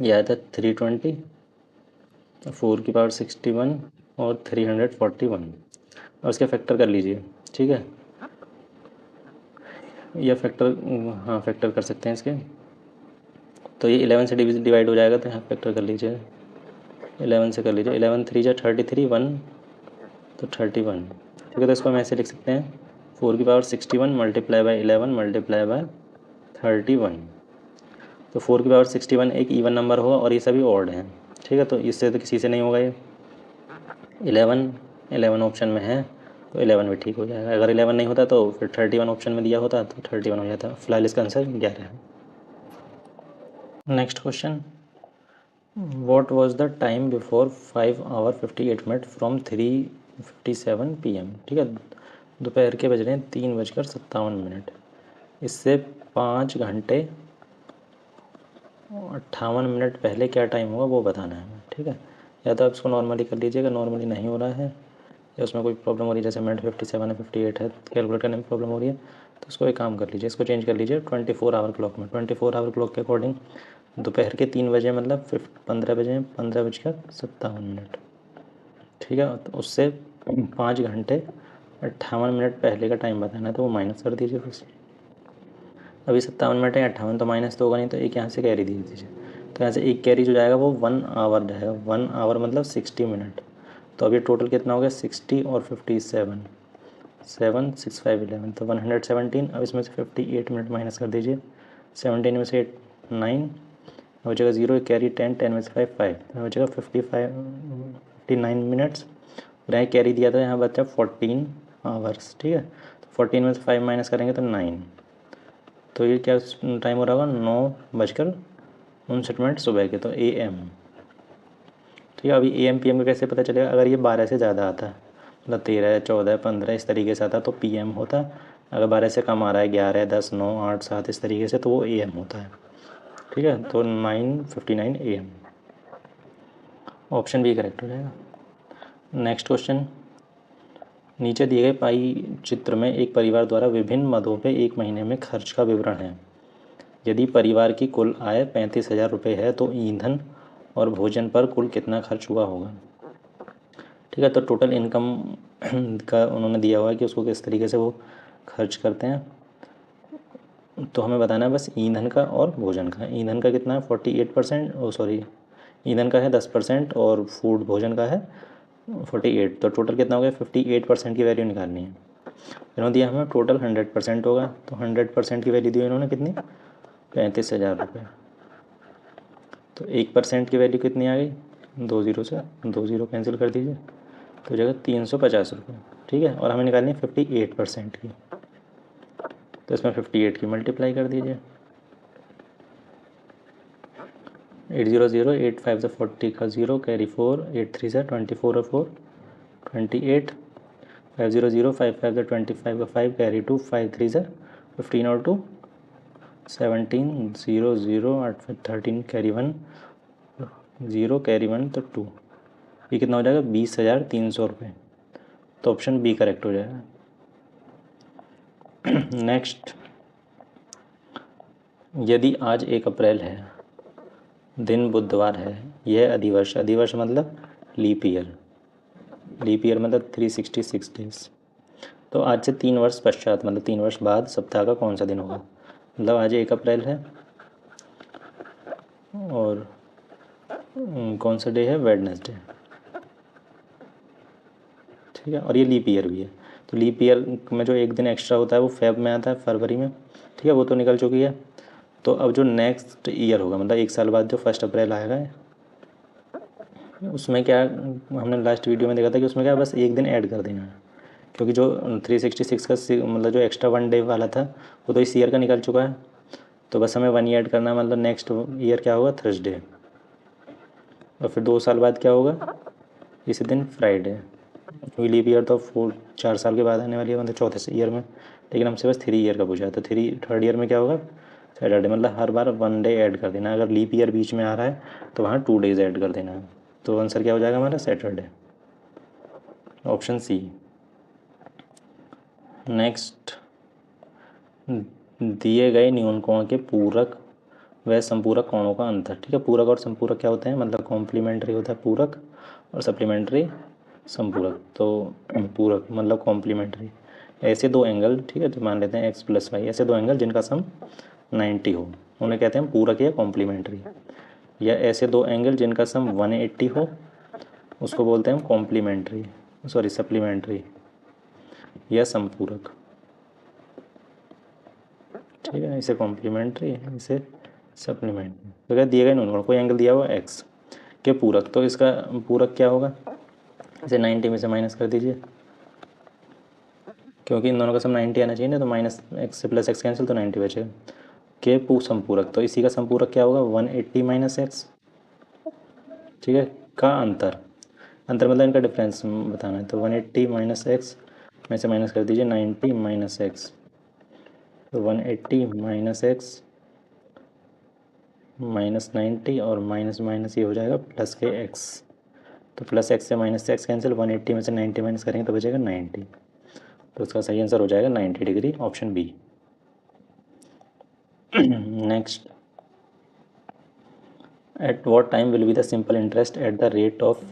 ये आया था 320, 4 की पावर 61 और 341, और इसके फैक्टर कर लीजिए। ठीक है, या फैक्टर, हाँ फैक्टर कर सकते हैं इसके। तो ये 11 से डिवाइड हो जाएगा, तो यहाँ फैक्टर कर लीजिए, 11 से कर लीजिए। 11 3 जा 33, 1 तो 31। ठीक है, तो इसको हम ऐसे लिख सकते हैं, 4 की power 61 multiply by 11 multiply by 31। तो 4 की पावर 61 एक इवन नंबर होगा और ये सभी ऑड हैं। ठीक है, तो इससे तो किसी से नहीं होगा ये। 11 ऑप्शन में है तो 11 भी ठीक हो जाएगा। अगर 11 नहीं होता तो फिर 31 ऑप्शन में दिया होता तो 31 हो जाता। फिलहाल इसका आंसर 11 है। Next question, what was the time before 5 hour 58 minute from 3:57 PM। ठीक है, दोपहर के बज रहे हैं 3:57। इससे 5 घंटे 58 मिनट पहले क्या टाइम होगा वो बताना है हमें। ठीक है, या तो आप इसको नॉर्मली कर लीजिएगा, नॉर्मली नहीं हो रहा है या उसमें कोई प्रॉब्लम हो रही है, जैसे मिनट 57 है 58 है, कैलकुलेट करने में प्रॉब्लम हो रही है, तो उसको एक काम कर लीजिए, इसको चेंज कर लीजिए 24 आवर क्लॉक में। 24 आवर क्लॉक के अकॉर्डिंग दोपहर के 3 बजे मतलब 15 बजे 15:57। ठीक है, तो उससे 5 घंटे 58 मिनट पहले का टाइम बताना है, तो वो माइनस कर दीजिए फिर से। अभी 57 मिनट है, 58 तो माइनस तो होगा नहीं, तो एक यहाँ से कैरी दे दीजिए। तो यहाँ से एक कैरी जो जाएगा वो 1 आवर जाएगा। 1 आवर मतलब 60 मिनट। तो अभी टोटल कितना हो गया, 60 और 57, 7 6 5 11, तो 117। अब इसमें से 58 मिनट माइनस कर दीजिए, 17 में से 8 9 हो जाएगा 0, कैरी 10, 10 में से 5 5, हो जाएगा 59 मिनट्स। और यहाँ कैरी दिया था, यहाँ बचा 14 आवर्स। ठीक है, तो 14 में से 5 माइनस करेंगे तो 9, तो ये क्या टाइम हो रहा होगा, 9:59 सुबह के, तो AM। ठीक है, अभी AM PM का कैसे पता चलेगा, अगर ये 12 से ज़्यादा आता है, मतलब 13, 14, 15 इस तरीके से आता तो PM होता है। अगर 12 से कम आ रहा है, 11, 10, 9, 8, 7 इस तरीके से, तो वो AM होता है। ठीक है, तो 9:59 AM, ऑप्शन बी करेक्ट हो जाएगा। नेक्स्ट क्वेश्चन, नीचे दिए गए पाई चित्र में एक परिवार द्वारा विभिन्न मदों पे एक महीने में खर्च का विवरण है। यदि परिवार की कुल आय 35,000 रुपये है तो ईंधन और भोजन पर कुल कितना खर्च हुआ होगा। ठीक है, तो टोटल इनकम का उन्होंने दिया हुआ है कि उसको किस तरीके से वो खर्च करते हैं, तो हमें बताना है बस ईंधन का और भोजन का। ईंधन का कितना है 48%, ईंधन का है 10% और फूड भोजन का है 48, तो टोटल कितना हो गया 58% की वैल्यू निकालनी है। इन्होंने दिया हमें टोटल 100% होगा, तो 100% की वैल्यू दी इन्होंने कितनी, 35,000 रुपये। तो 1% की वैल्यू कितनी आ गई, 2 ज़ीरो से 2 ज़ीरो कैंसिल कर दीजिए, तो हो जाएगा 350 रुपये। ठीक है, और हमें निकालनी है 58% की, तो इसमें 58 की मल्टीप्लाई कर दीजिए। 800, 8 5 से 40 का 0, कैरी 4, 8 3 से 24 और 4 28, 500, 5 5 से 25 का 5, कैरी 2, 5 3 से 15 और 2 17, 0 0, 8 5 13, कैरी 1 0, कैरी 1 तो 2, ये कितना हो जाएगा 20,300 रुपये, तो ऑप्शन बी करेक्ट हो जाएगा। नेक्स्ट, यदि आज 1 अप्रैल है, दिन बुधवार है, यह अधिवर्ष, अधिवर्ष मतलब लीप ईयर, लीप ईयर मतलब 366 डेज, तो आज से 3 वर्ष पश्चात मतलब 3 वर्ष बाद सप्ताह का कौन सा दिन होगा। मतलब आज 1 अप्रैल है और कौन सा डे है, वेडनेसडे। ठीक है, और ये लीप ईयर भी है, तो लीप ईयर में जो एक दिन एक्स्ट्रा होता है वो फेब में आता है, फरवरी में। ठीक है, वो तो निकल चुकी है। तो अब जो नेक्स्ट ईयर होगा मतलब 1 साल बाद जो 1 अप्रैल आएगा, उसमें क्या हमने लास्ट वीडियो में देखा था कि उसमें क्या बस एक दिन ऐड कर देना है, क्योंकि जो 366 का मतलब जो एक्स्ट्रा 1 डे वाला था वो तो इस ईयर का निकल चुका है, तो बस हमें 1 ऐड करना है, मतलब नेक्स्ट ईयर क्या होगा, थर्सडे, और फिर 2 साल बाद क्या होगा, इसी दिन फ्राइडे। लीप ईयर तो 4 साल के बाद आने वाली है, मतलब चौथे ईयर में, लेकिन हमसे बस 3 ईयर का पूछा है, तो थर्ड ईयर में क्या होगा, सैटरडे, मतलब हर बार 1 डे ऐड कर देना है। अगर लीप ईयर बीच में आ रहा है तो वहाँ 2 डेज ऐड कर देना है, तो आंसर क्या हो जाएगा हमारा, सैटरडे, ऑप्शन सी। नेक्स्ट, दिए गए न्यूनकोण के पूरक व संपूरक कोणों का अंतर। ठीक है, पूरक और संपूरक क्या होते हैं, मतलब कॉम्प्लीमेंट्री होता है पूरक और सप्लीमेंट्री संपूरक। तो पूरक मतलब कॉम्प्लीमेंट्री, ऐसे 2 एंगल, ठीक है, तो मान लेते हैं x + y, ऐसे 2 एंगल जिनका सम 90 हो, उन्हें कहते हैं पूरक या कॉम्प्लीमेंट्री। या ऐसे 2 एंगल जिनका सम 180 हो, उसको बोलते हैं कॉम्प्लीमेंट्री, सॉरी सप्लीमेंट्री या संपूरक। ठीक है, इसे कॉम्प्लीमेंट्री, इसे सप्लीमेंट्री। तो क्या दिए गए न्यूनकोण, कोई एंगल दिया हुआ x के पूरक, तो इसका पूरक क्या होगा, इसे 90 में से माइनस कर दीजिए, क्योंकि इन दोनों का सम 90 आना चाहिए ना, तो माइनस एक्स से प्लस एक्स कैंसिल, तो 90 बचेगा। के संपूरक, तो इसी का संपूरक क्या होगा, 180 माइनस एक्स। ठीक है, का अंतर, अंतर मतलब इनका डिफरेंस बताना है, तो 180 माइनस एक्स में से माइनस कर दीजिए 90 माइनस एक्स, तो 180 माइनस एक्स माइनस 90 और माइनस माइनस ये हो जाएगा प्लस के एक्स, तो प्लस एक्स से माइनस से एक्स कैंसिल, 180 में से 90 माइनस करेंगे तो बचेगा 90, तो उसका सही आंसर हो जाएगा 90 degree, option B. Next, at what time will be the simple interest at the rate of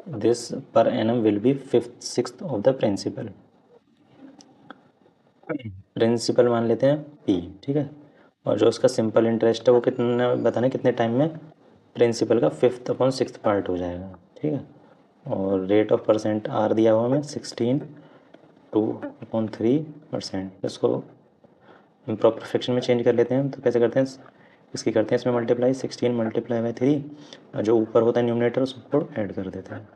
this per annum will 5th 6th of the principal. Principal मान लेते हैं पी, ठीक है, और जो उसका सिंपल इंटरेस्ट है वो कितना बताना है, कितने टाइम में, प्रिंसिपल का 5th अपॉन 6th पार्ट हो जाएगा। ठीक है, और रेट ऑफ परसेंट आर दिया हुआ हमें 16/2/3%। इसको प्रॉपर फ्रैक्शन में चेंज कर लेते हैं, तो कैसे करते हैं, इसकी करते हैं इसमें मल्टीप्लाई, 16 मल्टीप्लाई बाई 3, और जो ऊपर होता है न्यूमरेटर उसको ऐड कर देते हैं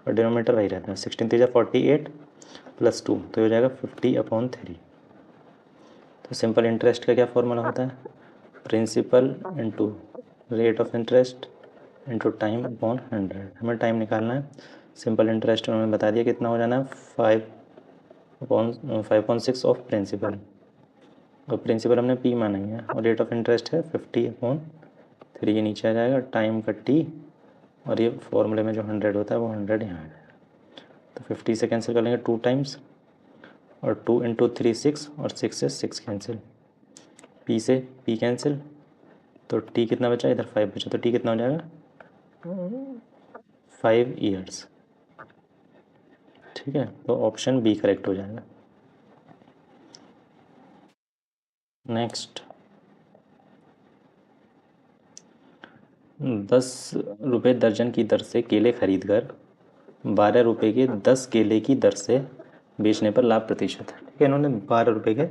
और डिनोमिनेटर वही रहता है। 16 3 48 प्लस 2, तो हो जाएगा 50/3। तो सिंपल इंटरेस्ट का क्या फॉर्मूला होता है? Principal into rate of interest into time upon 100। हमें टाइम निकालना है। सिंपल इंटरेस्ट उन्होंने बता दिया कितना हो जाना है, 5/6 ऑफ प्रिंसिपल, और प्रिंसिपल हमने पी माना ही है, और रेट ऑफ इंटरेस्ट है 50/3, ये नीचे आ जाएगा, टाइम का टी, और ये फॉर्मूले में जो 100 होता है वो 100 यहाँ है। तो 50 से कैंसिल कर लेंगे 2 टाइम्स, और 2 इंटू 3 6, और 6 से 6 कैंसिल, पी से पी कैंसिल, तो टी कितना बचा, इधर 5 बचा, तो टी कितना हो जाएगा 5 ईयर्स। ठीक है, तो ऑप्शन बी करेक्ट हो जाएगा। नेक्स्ट, 10 रुपये दर्जन की दर से केले खरीदकर 12 रुपये के 10 केले की दर से बेचने पर लाभ प्रतिशत। ठीक है, इन्होंने 12 रुपये के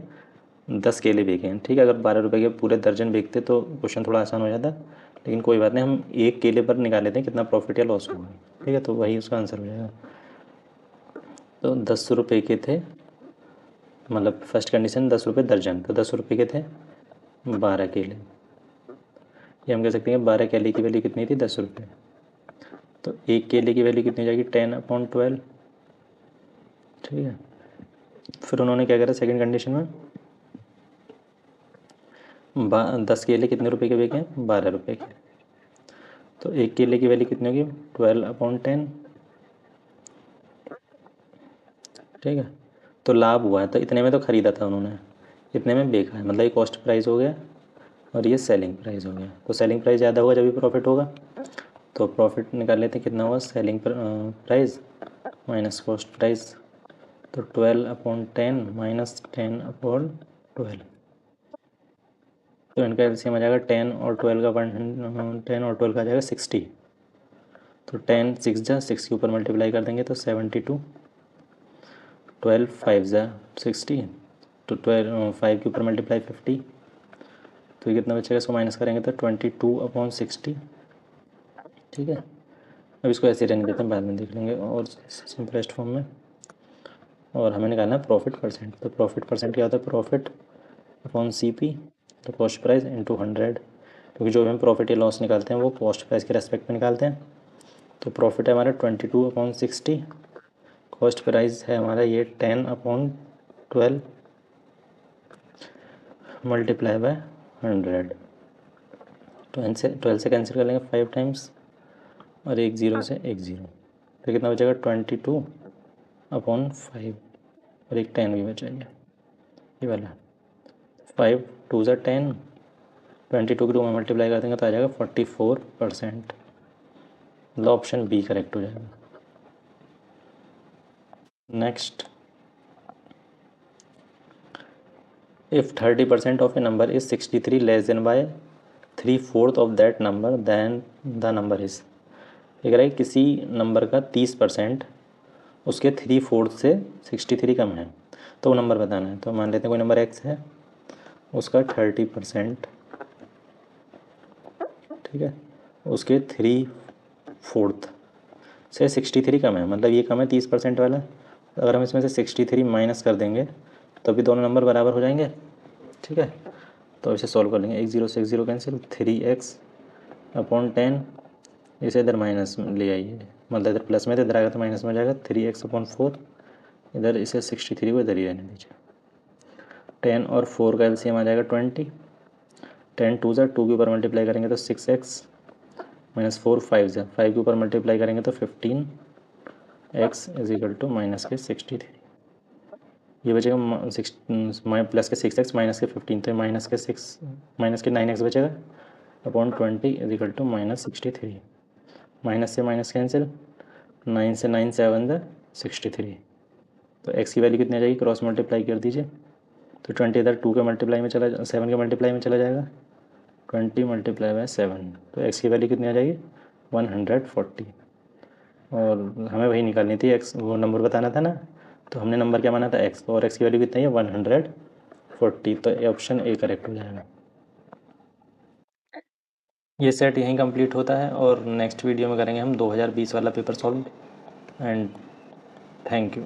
10 केले बेचे हैं। ठीक है, अगर 12 रुपये के पूरे दर्जन बेचते तो क्वेश्चन थोड़ा आसान हो जाता, लेकिन कोई बात नहीं, हम एक केले पर निकाल लेते हैं कितना प्रॉफिट या लॉस होगा। ठीक है, तो वही उसका आंसर हो जाएगा। तो 10 रुपये के थे, मतलब फर्स्ट कंडीशन 10 रुपये दर्जन, तो 10 रुपये के थे 12 केले, ये हम कह सकते हैं 12 केले की वैल्यू कितनी थी, 10 रुपये, तो एक केले की वैल्यू कितनी हो जाएगी, 10/12। ठीक है, फिर उन्होंने क्या करा सेकंड कंडीशन में, 10 केले कितने रुपए के बेचे हैं, 12 रुपये के, तो एक केले की वैल्यू कितनी होगी, 12/10। ठीक है, तो लाभ हुआ है, तो इतने में तो ख़रीदा था उन्होंने, इतने में बेचा है, मतलब ये कॉस्ट प्राइस हो गया और ये सेलिंग प्राइस हो गया। तो सेलिंग प्राइस ज़्यादा होगा जब भी प्रॉफिट होगा, तो प्रॉफिट निकाल लेते हैं कितना हुआ, selling price minus cost price, तो 12/10 माइनस 10/12, तो इनका एलसीएम आ जाएगा 10 और 12 का 10 और 12 का आ जाएगा 60, तो 10 6 जा 6 के ऊपर मल्टीप्लाई कर देंगे तो 72, 12 5 जा 60, तो 12 5 के ऊपर मल्टीप्लाई 50, तो ये कितना बचेगा, इसको माइनस करेंगे तो 22/60। ठीक है, अब इसको ऐसे रहने देते हैं, बाद में देख लेंगे और सिंपलेस्ट फॉर्म में। और हमें निकालना है प्रॉफिट परसेंट, तो प्रॉफिट परसेंट क्या होता है, प्रॉफिट अपॉन CP, तो कॉस्ट प्राइस इंटू 100, क्योंकि जो भी हम प्रॉफिट या लॉस निकालते हैं वो कॉस्ट प्राइस के रेस्पेक्ट में निकालते हैं। तो प्रॉफिट है हमारा 22/60, कॉस्ट प्राइस है हमारा ये 10/12 मल्टीप्लाई बाय 100, तो 12 से कैंसिल कर लेंगे 5 टाइम्स, और एक ज़ीरो से एक ज़ीरो, तो कितना बचेगा 22/5, और एक 10 भी बचेगा ये वाला, 5 2 ज़ा 10, 22 के 2 में मल्टीप्लाई कर देंगे तो आ जाएगा 44%, मतलब ऑप्शन बी करेक्ट हो जाएगा। Next, if 30% of a number is 63 less than by 3/4 of that number than the number is. ये कह रहा है किसी नंबर का 30% उसके 3/4 से 63 कम है, तो वो नंबर बताना है। तो मान लेते हैं कोई नंबर x है, उसका 30%, ठीक है, उसके 3/4 से 63 कम है, मतलब ये कम है 30% वाला। अगर हम इसमें से 63 माइनस कर देंगे तो भी दोनों नंबर बराबर हो जाएंगे। ठीक है, तो इसे सॉल्व कर लेंगे, एक ज़ीरो से एक ज़ीरो कैंसिल, 3x/10, इसे इधर माइनस ले आइए, मतलब इधर प्लस में तो इधर आएगा तो माइनस में जाएगा, 3x/4, इधर इसे 63 को इधर ही रहने दीजिए, 10 और 4 का एलसीएम आ जाएगा 20, 10 2 ज़ा 2 के ऊपर मल्टीप्लाई करेंगे तो 6x माइनस 4 5 ज़ा 5 के ऊपर मल्टीप्लाई करेंगे तो 15x is equal to minus के 63, ये बचेगा प्लस के 6x माइनस के 15, तो माइनस के 9x बचेगा upon 20 is equal to minus 63, minus से माइनस कैंसिल, 9 से 9 7 ज़ा 63, तो x की वैल्यू कितनी आ जाएगी, क्रॉस मल्टीप्लाई कर दीजिए, तो 20 इधर 2 के मल्टीप्लाई में चला 7 के मल्टीप्लाई में चला जाएगा, 20 मल्टीप्लाई बाय 7, तो x की वैल्यू कितनी आ जाएगी 140, और हमें वही निकालनी थी x, वो नंबर बताना था ना, तो हमने नंबर क्या माना था x, और x की वैल्यू कितनी है 140, तो ऑप्शन ए करेक्ट हो जाएगा। ये सेट यहीं कंप्लीट होता है और नेक्स्ट वीडियो में करेंगे हम 2020 वाला paper solve. And thank you.